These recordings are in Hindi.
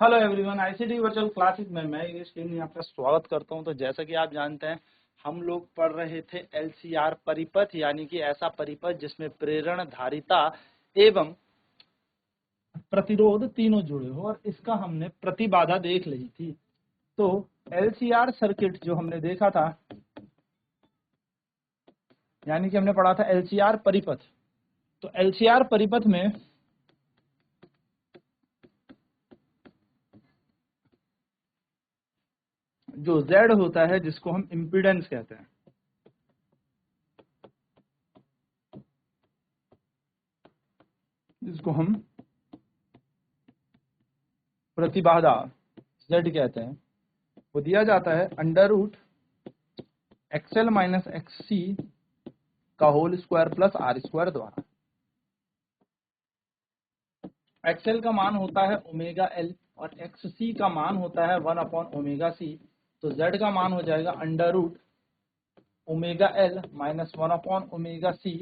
Hello everyone, ICT virtual classes में मैं योगेश केनी आपका स्वागत करता हूं। तो जैसा कि आप जानते हैं, हम लोग पढ़ रहे थे एलसीआर परिपथ, यानी कि ऐसा परिपथ जिसमें प्रेरण, धारिता एवं प्रतिरोध तीनों जुड़े हो, और इसका हमने प्रतिबाधा देख ली थी। तो एलसीआर सर्किट जो हमने देखा था, यानी कि हमने पढ़ा था एलसीआर परिपथ। तो एलसीआर परिपथ में जो Z होता है, जिसको हम इम्पीडेंस कहते हैं, जिसको हम प्रतिबाधा Z कहते हैं, वो दिया जाता है under root XL minus XC का whole square plus R square द्वारा। एक्सएल का मान होता है ओमेगा एल और एक्ससी का मान होता है 1 अपॉन ओमेगा सी। तो जेड का मान हो जाएगा under root omega L minus 1 upon omega C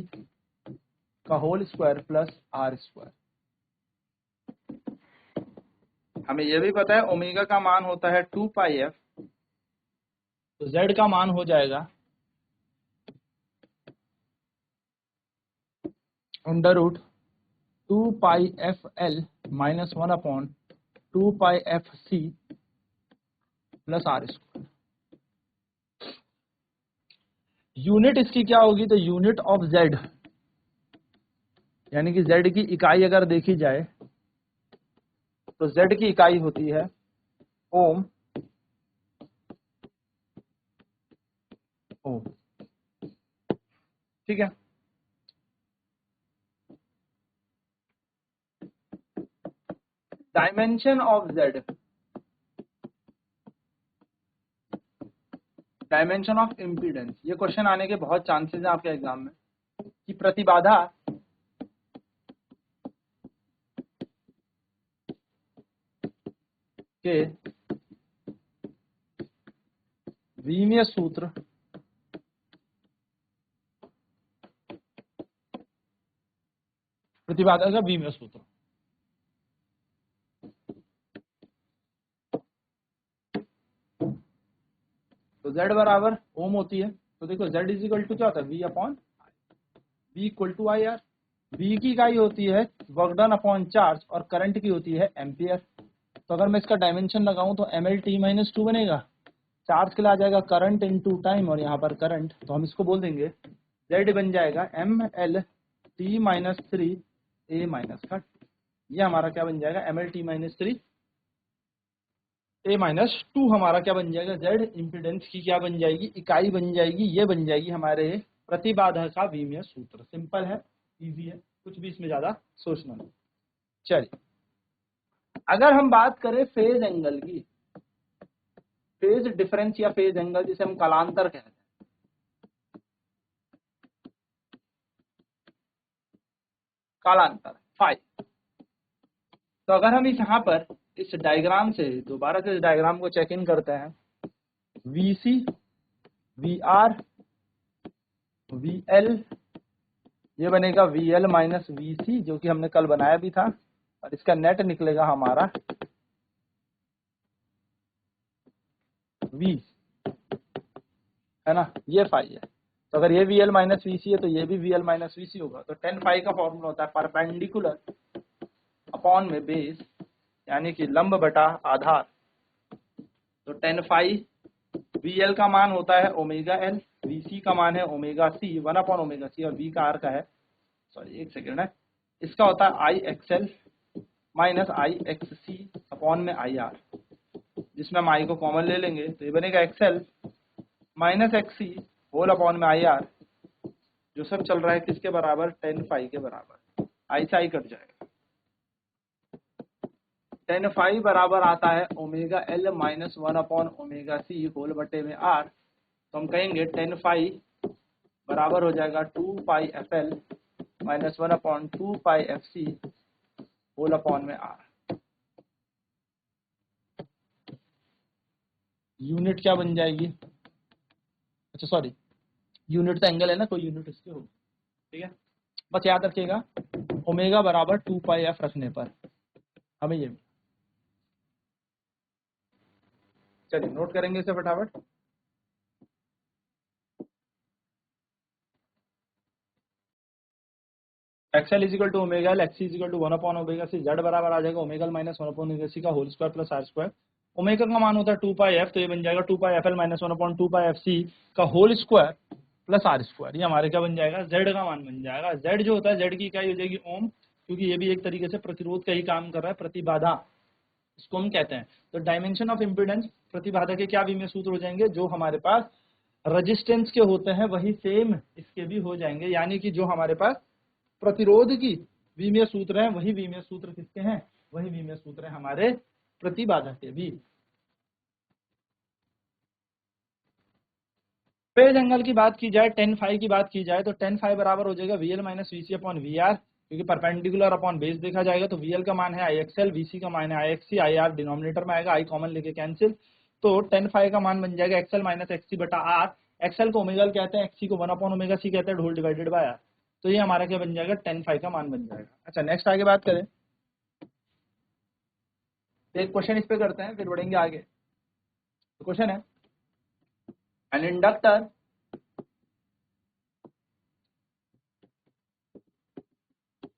का whole square plus R square. हमें यह भी पता है ओमेगा का मान होता है 2 पाई एफ, तो जेड का मान हो जाएगा under root 2 pi F L minus 1 upon 2 pi F C plus R square. Unit इसकी क्या होगी? तो यूनिट ऑफ जेड, यानी कि जेड की इकाई अगर देखी जाए तो जेड की इकाई होती है ओम। ओम, ठीक है। Dimension of Z, dimension of impedance, ये क्वेश्चन आने के बहुत चांसेस है आपके एग्जाम में कि प्रतिबाधा के विमीय सूत्र प्रतिबाधा का विमीय सूत्र। तो जेड बराबर ओम होती है। तो देखो जेड इज इक्वल टू क्या होता है? V upon V equal to I R. V की इकाई होती है वर्क डन अपॉन चार्ज और करंट की होती है एम्पियर। तो अगर मैं इसका डायमेंशन लगाऊं तो एम एल टी माइनस 2 बनेगा। चार्ज के लिए आ जाएगा करंट इनटू टाइम, और यहाँ पर करंट, तो हम इसको बोल देंगे जेड बन जाएगा एम एल टी माइनस 3 ए माइनस का। ये हमारा क्या बन जाएगा? एम एल टी माइनस 3 ए माइनस 2 हमारा क्या बन जाएगा? जेड इम्पीडेंस की क्या बन जाएगी? इकाई बन जाएगी। ये बन जाएगी हमारे प्रतिबाधा का विमीय सूत्र। सिंपल है, इजी है, कुछ भी इसमें ज्यादा सोचना नहीं। चलिए, अगर हम बात करें फेज एंगल की, फेज डिफरेंस या फेज एंगल जिसे हम कालांतर कहते हैं, कालांतर फाई। तो अगर हम यहाँ पर इस डायग्राम से दोबारा से इस डायग्राम को चेक इन करते हैं, VC, VR, VL, ये बनेगा VL माइनस VC, जो कि हमने कल बनाया भी था, और इसका नेट निकलेगा हमारा V, है ना? ये फाई है। तो अगर ये VL माइनस VC है तो ये भी VL माइनस VC होगा। तो टेन फाई का फॉर्मूला होता है परपेंडिकुलर अपॉन में बेस, यानी कि लंब बटा आधार। तो टेन फाई VL का मान होता है ओमेगा एल, VC का मान है omega C, 1 upon omega C, और V का आर का है, सॉरी एक सेकेंड है, इसका होता है I XL minus I X C upon में आई आर, जिसमें हम आई को कॉमन ले लेंगे तो ये बनेगा एक्सएल माइनस एक्स सी होल अपॉन में आई आर, जो सब चल रहा है किसके बराबर? टेन फाई के बराबर। आई से आई कट जाएगा। टेन फाई बराबर आता है omega L minus 1 upon omega C whole बटे में आर। तो हम कहेंगे टेन फाई बराबर हो जाएगा 2 pi F L minus 1 upon 2 pi F सी होल अपॉन में आर। यूनिट क्या बन जाएगी? अच्छा सॉरी, यूनिट तो एंगल है ना, कोई यूनिट इसकी होगी, ठीक है। बस याद रखिएगा ओमेगा बराबर 2 पाई एफ रखने पर हमें ये चलिए नोट करेंगे इसे फटाफट। XL is equal to omega L, XC is equal to 1/ओमेगा सी, जेड बराबर आ जाएगा ओमेगा एल माइनस 1/ओमेगा सी का whole square plus R square. Omega का मान होता है 2πf, तो ये बन जाएगा 2πfl माइनस 1/2πfc का whole square plus R square. ये हमारे क्या बन जाएगा, जेड का मान बन जाएगा। जेड जो होता है, जेड की इकाई हो जाएगी ओम, क्योंकि ये भी एक तरीके से प्रतिरोध का ही काम कर रहा है, प्रतिबाधा इसको हम कहते हैं। तो डायमेंशन ऑफ इम्पीडेंस, प्रतिबाधा के क्या विमीय सूत्र हो जाएंगे, जो हमारे पास रेजिस्टेंस के होते हैं वही सेम इसके भी हो जाएंगे। यानी कि जो हमारे पास प्रतिरोध की विमीय सूत्र है, वही विमीय सूत्र किसके हैं, वही विमीय सूत्र है हमारे प्रतिबाधा के भी। फेज एंगल की बात की जाए, tan फाई की बात की जाए, तो tan फाई बराबर हो जाएगा VL minus VC upon VR, क्योंकि परपेंडिकुलर अपॉन बेस देखा जाएगा। तो VL का मान है IXL, VC का मान है IXC, IR डिनोमिनेटर में आएगा, I कॉमन लेके कैंसिल। तो tan फाई का मान बन जाएगा XL माइनस XC बटा R। XL को ओमेगा कहते हैं, XC को 1/ओमेगा C कहते हैं, होल डिवाइडेड बाय R। तो ये हमारा क्या बन जाएगा, tan फाई का मान बन जाएगा। अच्छा नेक्स्ट आगे बात करें, एक क्वेश्चन इस पे करते हैं फिर बढ़ेंगे आगे। तो क्वेश्चन है, an inductor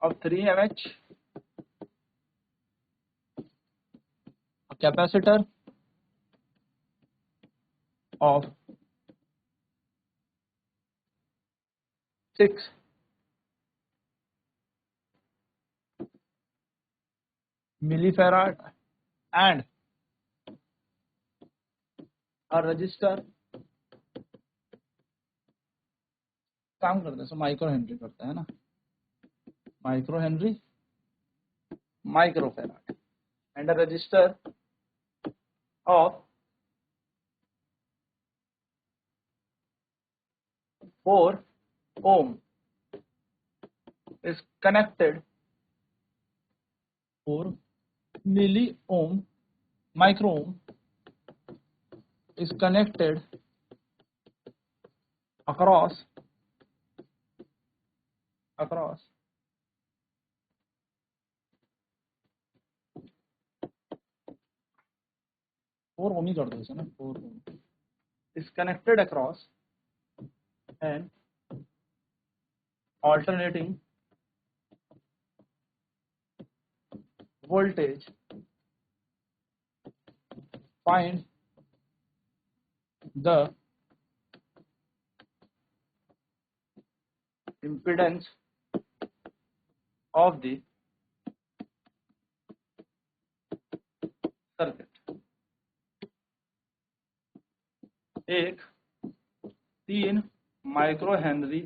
of 3 mH, a capacitor of 6 millifarad and a resistor, काम करते हैं सो माइक्रो हेनरी करते हैं ना, micro Henry microfarad and a resistor of 4 ohm is connected, 4 milli ohm micro ohm is connected across 4 ohm ही कर दो इसे ना, 4 ohm is connected across an alternating voltage. Find the impedance of the circuit. एक 3 माइक्रो हेनरी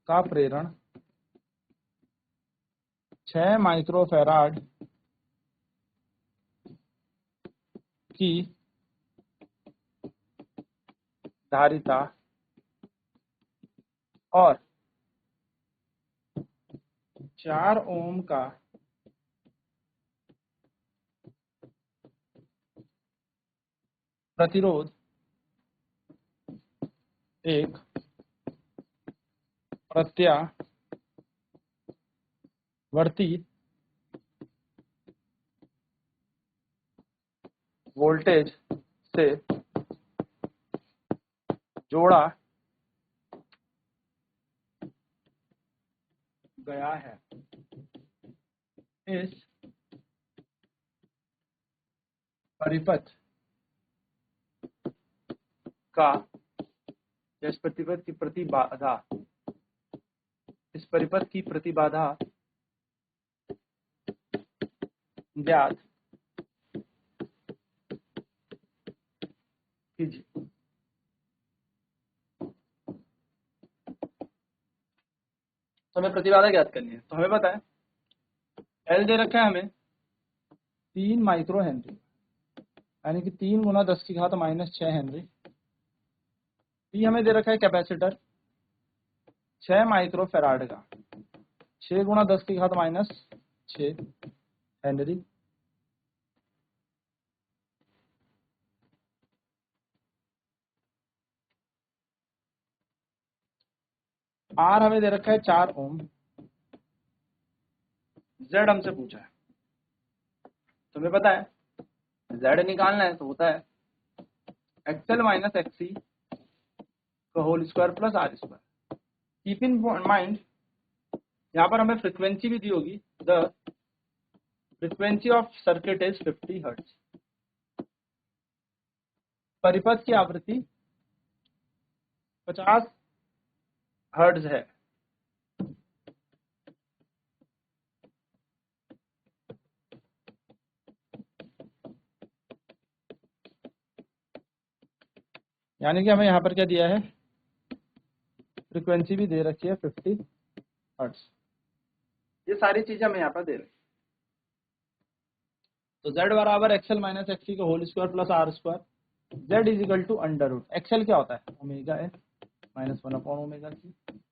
का प्रेरण 6 माइक्रोफैराड की धारिता और 4 ओम का प्रतिरोध एक प्रत्यावर्ती वोल्टेज से जोड़ा गया है। इस परिपथ का, इस परिपथ की प्रतिबाधा, इस परिपथ की प्रतिबाधा ज्ञात कीजिए। तो हमें प्रतिबाधा ज्ञात करनी है। तो हमें पता है एल दे रखा है हमें 3 माइक्रो हेनरी, यानी कि 3 गुना 10 की घात माइनस 6 हेनरी। टी हमें दे रखा है कैपेसिटर 6 माइक्रो फैराड का, 6 गुना 10 की घात माइनस 6 हेनरी। आर हमें दे रखा है 4 ओम। जेड हमसे पूछा है, तो हमें पता है z निकालना है तो होता है एक्सएल माइनस एक्ससी का whole square plus R square. Keep in mind यहाँ पर हमें फ्रीक्वेंसी भी दी होगी, the frequency of circuit is 50 hertz. परिपथ की आवृत्ति 50 हर्ट्ज है। यानी कि हमें यहाँ पर क्या दिया है, फ्रीक्वेंसी भी दे रखी है 50 हर्ट्ज। ये सारी चीजें हमें यहाँ पर दे रही। तो z बराबर एक्सएल माइनस एक्ससी का whole square plus R square. z is equal to under root XL क्या होता है, omega N minus 1 upon omega C का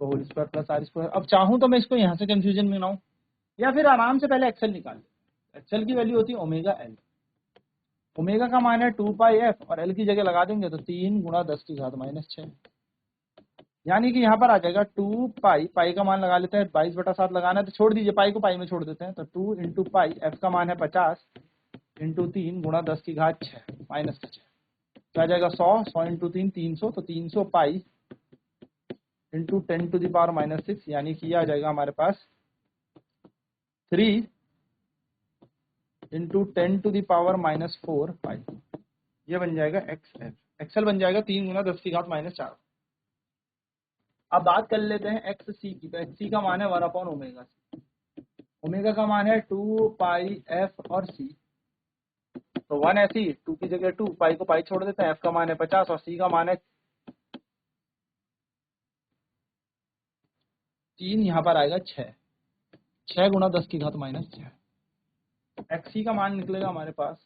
whole square plus R square. अब चाहूँ तो मैं इसको यहाँ से कंफ्यूजन में बनाऊँ या फिर आराम से पहले एक्सएल निकाल लें। एक्सएल की वैल्यू होती है ओमेगा एल। ओमेगा का मान है 2 पाई एफ और एल की जगह लगा देंगे तो 3 गुणा 10 की घात माइनस 6, यानी कि यहाँ पर आ जाएगा 2 पाई, पाई का मान लगा लेते हैं 22/7 लगाना है तो छोड़ दीजिए, पाई को पाई में छोड़ देते हैं। तो 2 इंटू पाई, एफ का मान है 50 इंटू 3 गुणा 10 की घात 6 माइनस 6, क्या आ जाएगा 100 इंटू 3 300, तो 300 pi into 10 to the power minus 6, यानी कि आ जाएगा हमारे पास 3 into 10 to the power minus 4 pi. ये बन जाएगा एक्सएल। एक्सएल बन जाएगा 3 गुणा 10 की घात माइनस 4। अब बात कर लेते हैं एक्स सी की। तो एक्स सी का मान है 1 अपॉन ओमेगा सी। ओमेगा का मान है 2 पाई एफ और सी, तो 1 ऐसी 2 की जगह 2, पाई को पाई छोड़ देते हैं, एफ का मान है 50 और सी का मान है 3, यहाँ पर आएगा 6 गुणा 10 की घात माइनस 6। एक्स सी का मान निकलेगा हमारे पास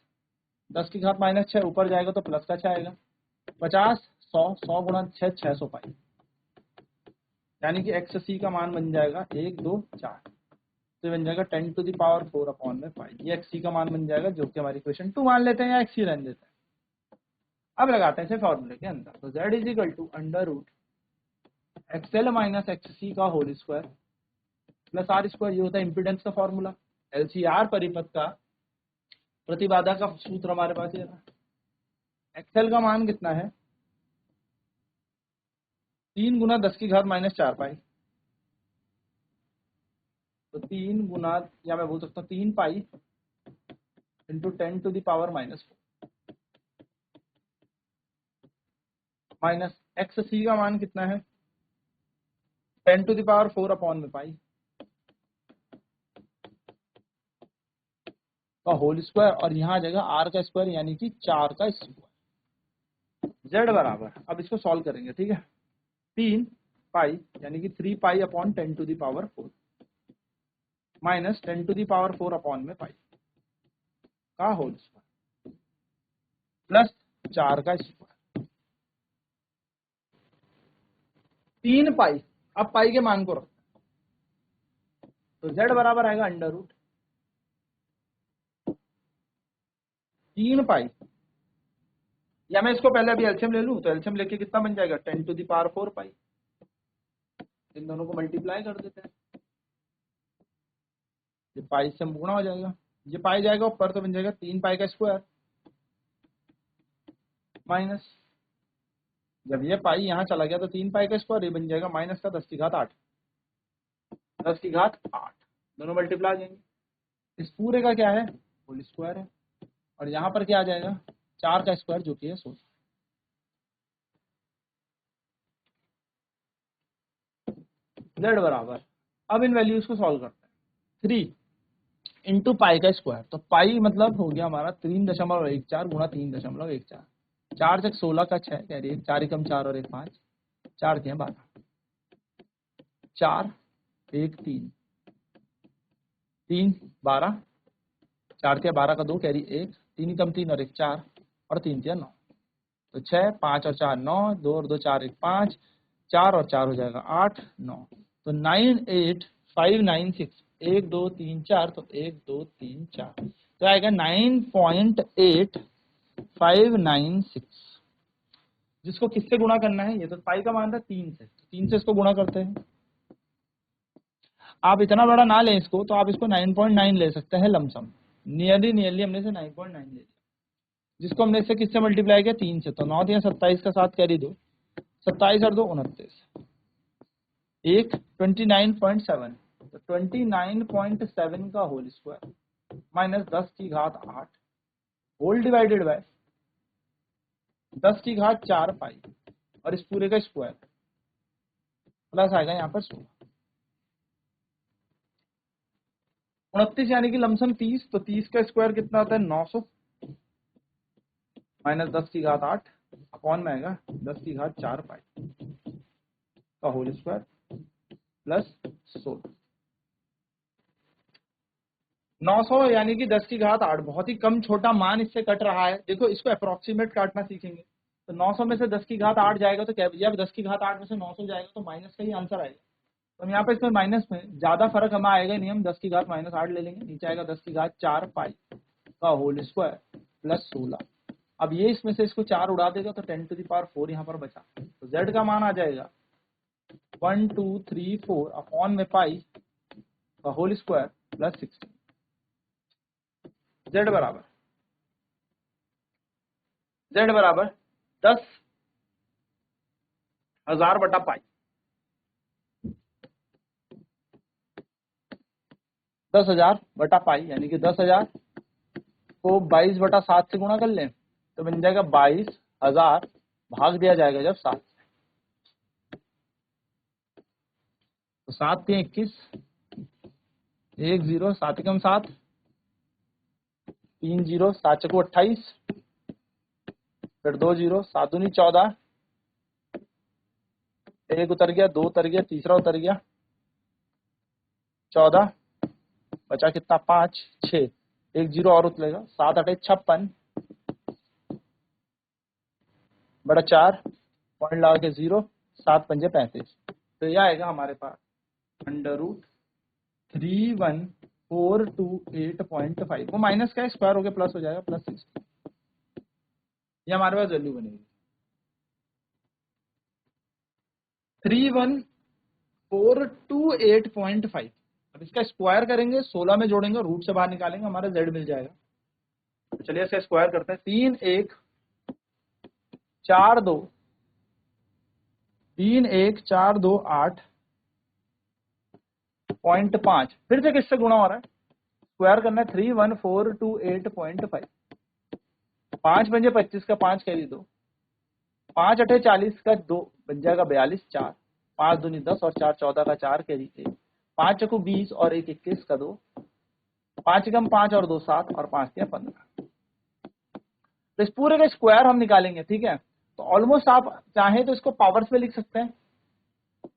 10 की घात माइनस 6, ऊपर जाएगा तो प्लस का 6 आएगा, 50 100 गुणा 6 600 पाई, यानी कि एक्स सी का मान बन जाएगा 1 2 4, तो बन जाएगा 10 टू द पावर 4 अपॉन में पाई। ये एक्स सी का मान बन जाएगा, जो कि हमारी इक्वेशन 2 मान लेते हैं या एक्स सी रहने देते हैं। अब लगाते हैं इसे फॉर्मूले के अंदर। तो z is equal to under root XL minus X C का whole square plus R square. ये होता है इम्पीडेंस का फॉर्मूला। एलसीआर परिपथ का प्रतिबाधा का सूत्र हमारे पास ये था। एक्सएल का मान कितना है, 3 गुना 10 की घात माइनस 4 पाई, तो 3 गुना, या मैं बोल सकता हूँ 3 pi into 10 to the power minus 4 minus X C का मान कितना है 10 टू द पावर 4 अपॉन में पाई का होल स्क्वायर, और यहाँ आ जाएगा आर का स्क्वायर यानी कि 4 का स्क्वायर। जेड बराबर, अब इसको सॉल्व करेंगे, ठीक है, 3 पाई यानी कि 3 pi upon 10 to the power 4 minus 10 to the power 4 upon में पाई का होल स्क्वायर प्लस 4 का स्क्वायर। 3 पाई, अब पाई के मान को रखते हैं, तो जेड बराबर आएगा अंडर रूट 3 पाई, या मैं इसको पहले अभी एलसीएम ले लूं, तो एलसीएम लेके कितना बन जाएगा 10 टू द पावर 4 पाई। इन दोनों को मल्टीप्लाई कर देते हैं, ये पाई से गुणा हो जाएगा, ये पाई जाएगा ऊपर तो बन जाएगा 3 पाई का स्क्वायर माइनस, जब ये पाई यहाँ चला गया तो 3 पाई का स्क्वायर, ये बन जाएगा माइनस का 10 की घात 8, 10 की घात 8, दोनों मल्टीप्लाई जाएंगे। इस पूरे का क्या है होल स्क्वायर है, और यहाँ पर क्या आ जाएगा 4 का स्क्वायर जो कि है 16। जेड बराबर, अब इन वैल्यूज को सॉल्व करते हैं, 3 इंटू पाई का स्क्वायर, तो पाई मतलब हो गया हमारा 3.14 गुणा 3.14, 4 से 16 का 6 कह रही है, 4 एकम 4 और 1 5, 4 के 12, 4 1 3 3 12, 4 के 12 का 2 कैरी 1, 3 कम 3 और 1 4 और 3 के 9, तो 6 5 और 4 9, 2 और 2 4 1 5, 4 और 4 हो जाएगा 8 9, तो 9 8 5 9 6, 1 2 3 4, तो 1 2 3 4, तो आएगा 9.8596, जिसको किससे गुणा करना है, ये तो पाई का मान था 3 से, 3 से इसको गुणा करते हैं। आप इतना बड़ा ना लें इसको, तो आप इसको 9.9 ले सकते हैं लमसम, नियरली हमने से 9.9 ले लिया, जिसको हमने इससे किससे मल्टीप्लाई किया, 3 से। तो 9 या 27 का साथ कैरी दो, 27 और 2 29, एक 29.7, तो 29.7 का होल स्क्वायर माइनस 10 की घात 8 होल डिवाइडेड बाय 10 की घात 4 पाई और इस पूरे का स्क्वायर प्लस आएगा यहाँ पर 16। 29 यानी कि लमसम 30, तो 30 का स्क्वायर कितना होता है, 900 माइनस 10 की घात 8 अपॉन में आएगा 10 की घात 4 पाई का होल स्क्वायर प्लस 16। 900 यानी कि 10 की घात 8, बहुत ही कम छोटा मान इससे कट रहा है। देखो इसको अप्रोक्सीमेट काटना सीखेंगे, तो 900 में से 10 की घात 8 जाएगा तो क्या, जब 10 की घात 8 में से 900 जाएगा तो माइनस का ही आंसर आएगा। तो हम यहाँ पे इसमें माइनस में ज्यादा फर्क हमें आएगा नहीं, हम 10 की घात माइनस 8 ले लेंगे, नीचे आएगा 10 की घात 4 पाई का होल स्क्वायर प्लस 16। अब ये इसमें से इसको 4 उड़ा देगा तो 10 टू द पावर 4 यहाँ पर बचा, तो z का मान आ जाएगा 1234 अपॉन में पाई का होल स्क्वायर प्लस 16। z बराबर 10,000 बटा पाई, 10,000 बटा पाई यानी कि 10,000 को 22 बटा 7 से गुणा कर लें तो बन जाएगा 22,000 भाग दिया जाएगा जब 7 से, तो 7 के 21, 1 0 7 कम 7, 3 0 7 चको 28, फिर 2 0 7 दूनी 14, एक उतर गया, 2 उतर गया, तीसरा उतर गया, 14 बचा कितना 5 6, 1 0 और उतरेगा, 7 8 56 बड़ा 4 पॉइंट लगा के 0, 7 पंजे 35। तो यह आएगा हमारे पास √31428.5, वो माइनस का स्क्वायर हो गया प्लस हो जाएगा प्लस 60। ये हमारे पास वैल्यू बनेगी 31428.5। अब इसका स्क्वायर करेंगे, 16 में जोड़ेंगे, रूट से बाहर निकालेंगे, हमारा z मिल जाएगा। तो चलिए इसका स्क्वायर करते हैं, 31428.5, फिर से किससे गुणा हो रहा है, स्क्वायर करना है 31428.5, 5 पंजे 25 का 5 कैरी दो, 5 8 40 का 2 बन जाएगा 42, 4 5 दूनी 10 और 4 14 का 4 कैरी 1, 5 चको 20 और 1 21 का 2, 5 कम 5 और 2 7 और 5 के 15। तो इस पूरे का स्क्वायर हम निकालेंगे, ठीक है। तो ऑलमोस्ट आप चाहें तो इसको पावर्स में लिख सकते हैं,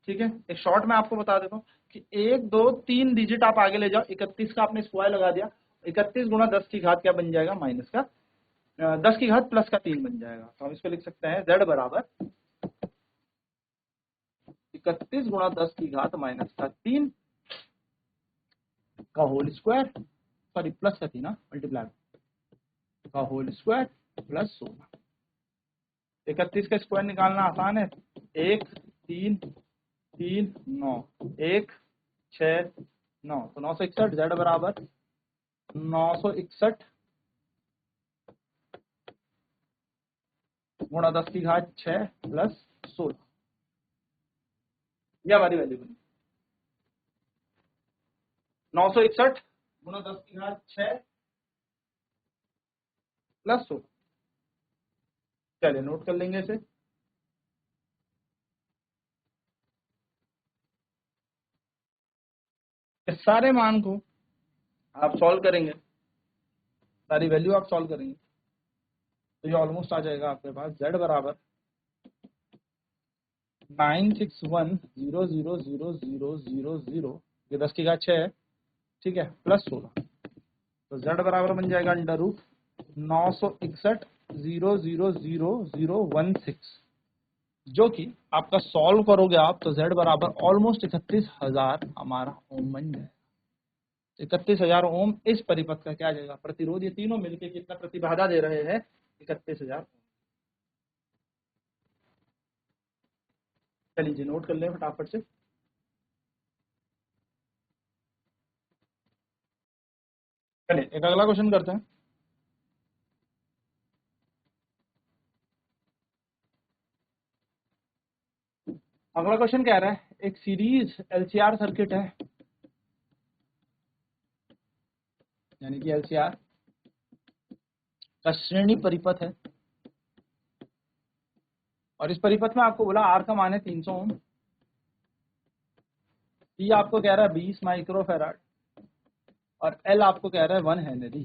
ठीक है। एक शॉर्ट में आपको बता देता हूँ कि 1 2 3 डिजिट आप आगे ले जाओ, 31 का आपने स्क्वायर लगा दिया, 31 गुणा 10 की घात क्या बन जाएगा, माइनस का 10 की घात प्लस का 3 बन जाएगा। तो हम इसको लिख सकते हैं z बराबर 31 गुणा 10 की घात माइनस का 3 का होल स्क्वायर, सॉरी प्लस का 3 मल्टीप्लाई का होल स्क्वायर प्लस 16। 31 का स्क्वायर निकालना आसान है, 1 3 3 9 1 6 9, तो 961, z बराबर 961 गुणा 10 की घात 6 प्लस 16, ये हमारी वैल्यू बनी 961 गुणा 10 की घात 6 प्लस 16। चलिए नोट कर लेंगे इसे। इस सारे मान को आप सॉल्व करेंगे, सारी वैल्यू आप सॉल्व करेंगे तो ये ऑलमोस्ट आ जाएगा आपके पास z बराबर 961,000,000, ये 10 की घात 6 है, ठीक है, प्लस 16। तो z बराबर बन जाएगा √961,000,016, जो कि आपका सॉल्व करोगे आप तो z बराबर ऑलमोस्ट 31,000 हमारा ओम बन जाएगा। 31,000 ओम इस परिपथ का क्या आ जाएगा प्रतिरोध, ये तीनों मिलके कितना प्रतिबाधा दे रहे हैं, 31,000। चलिए नोट कर लें फटाफट से। चलिए एक अगला क्वेश्चन करते हैं। अगला क्वेश्चन कह रहा है एक सीरीज एलसीआर सर्किट है, यानी कि एलसीआर का श्रेणी परिपथ है, और इस परिपथ में आपको बोला आर का मान है 300 ओम, टी आपको कह रहा है 20 माइक्रोफैराड, और एल आपको कह रहा है 1 हेनरी।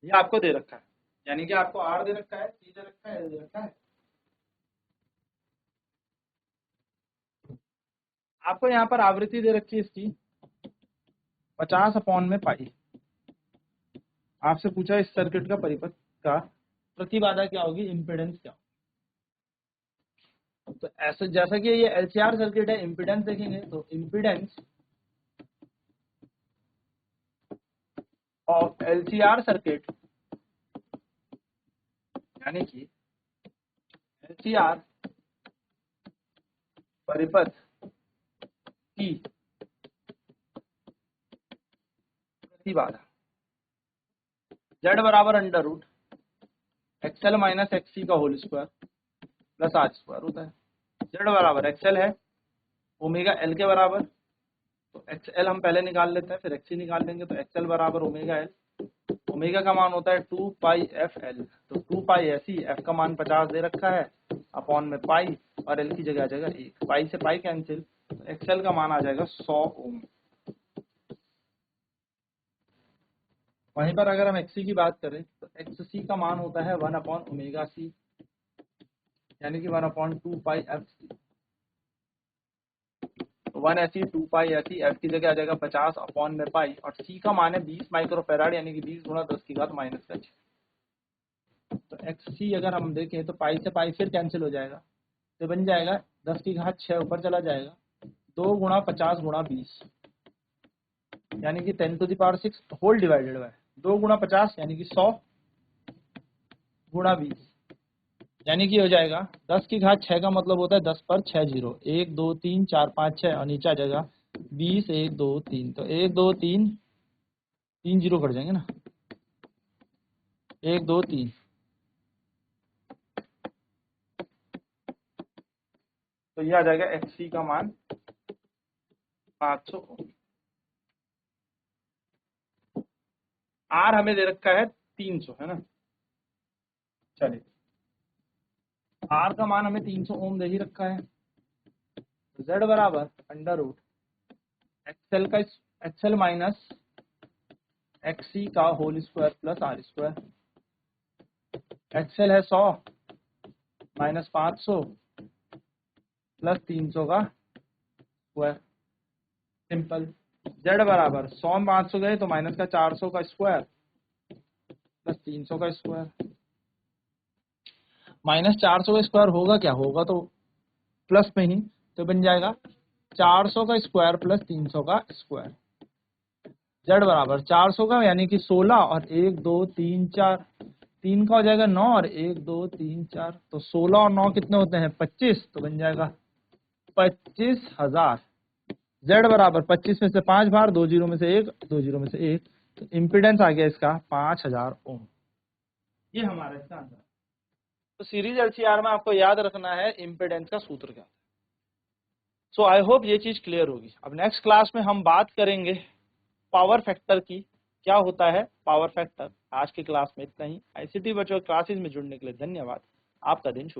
ये आपको दे रखा है, यानी कि आपको आर दे रखा है, टी दे रखा है, एल दे रखा है। आपको यहाँ पर आवृत्ति दे रखी है इसकी 50/पाई। आपसे पूछा इस सर्किट का परिपथ का प्रतिबाधा क्या होगी, इम्पीडेंस क्या होगी। तो ऐसे जैसा कि ये एलसीआर सर्किट है, इम्पीडेंस देखेंगे तो इम्पीडेंस ऑफ एलसीआर सर्किट, यानी कि एलसीआर परिपथ की प्रतिबाधा Z बराबर under root XL minus XC का whole square plus R square होता है। Z बराबर एक्सएल है ओमेगा एल के बराबर, तो एक्सएल हम पहले निकाल लेते हैं, फिर एक्ससी निकाल लेंगे, तो एक्सएल बराबर ओमेगा एल। ओमेगा का मान होता है 2 पाई एफ एल, तो 2 पाई ऐसी, एफ का मान 50 दे रखा है, अपॉन में पाई, और एल की जगह आ जाएगा 1, पाई से पाई कैंसिल, तो एक्सएल का मान आ जाएगा 100 ओम। वहीं पर अगर हम एक्ससी की बात करें तो एक्ससी का मान होता है 1/ओमेगा सी, यानी कि 1/2 पाई एफ सी, 1 ऐसी 2 पाई ऐसी, एफ की जगह आ जाएगा 50 अपॉन में पाई, और सी का मान है 20 माइक्रोफैराड, यानी कि 20 गुणा 10 की घात -6। तो एक्स सी अगर हम देखें तो पाई से पाई फिर कैंसिल हो जाएगा, तो बन जाएगा 10 की घात 6 ऊपर चला जाएगा, 2 गुणा 50 गुणा 20, यानी कि 10⁶ होल डिवाइडेड बाय 2 गुणा 50, यानी कि 100 गुणा 20, यानी कि हो जाएगा 10 की घात 6 का मतलब होता है 10 पर 6 जीरो, 1 2 3 4 5 6, और नीचे आ जाएगा 20 1 2 3, तो 1 2 3 3 जीरो कट जाएंगे ना, 1 2 3, तो ये आ जाएगा एक्ससी का मान 500 ओम। आर हमें दे रखा है 300, है ना। चलिए आर का मान हमें 300 ओम दे ही रखा है, जेड बराबर under root XL minus XC का whole square plus R square. XL है 100 माइनस 500 प्लस 300 का स्क्वायर, सिंपल। जेड बराबर 100 में 500 गए तो माइनस का 400 का स्क्वायर प्लस 300 का स्क्वायर, -400 का स्क्वायर होगा क्या, होगा तो प्लस में ही, तो बन जाएगा 400 का स्क्वायर प्लस 300 का स्क्वायर। जेड बराबर 400 का यानी कि 16, और 1 2 3 4, 3 का हो जाएगा 9, और 1 2 3 4, तो 16 और 9 कितने होते हैं 25, तो बन जाएगा 25,000। जेड बराबर 25 में से 5 बार, 2 जीरो में से 1, 2 जीरो में से 1, तो इम्पीडेंस आ गया इसका 5000 ओम। ये हमारा इसका आंसर। तो सीरीज एलसीआर में आपको याद रखना है इम्पीडेंस का सूत्र क्या है। सो आई होप ये चीज क्लियर होगी। अब नेक्स्ट क्लास में हम बात करेंगे पावर फैक्टर की, क्या होता है पावर फैक्टर। आज की क्लास में इतना ही। आईसीटी बच्चों क्लासेस में जुड़ने के लिए धन्यवाद। आपका दिन शुभ।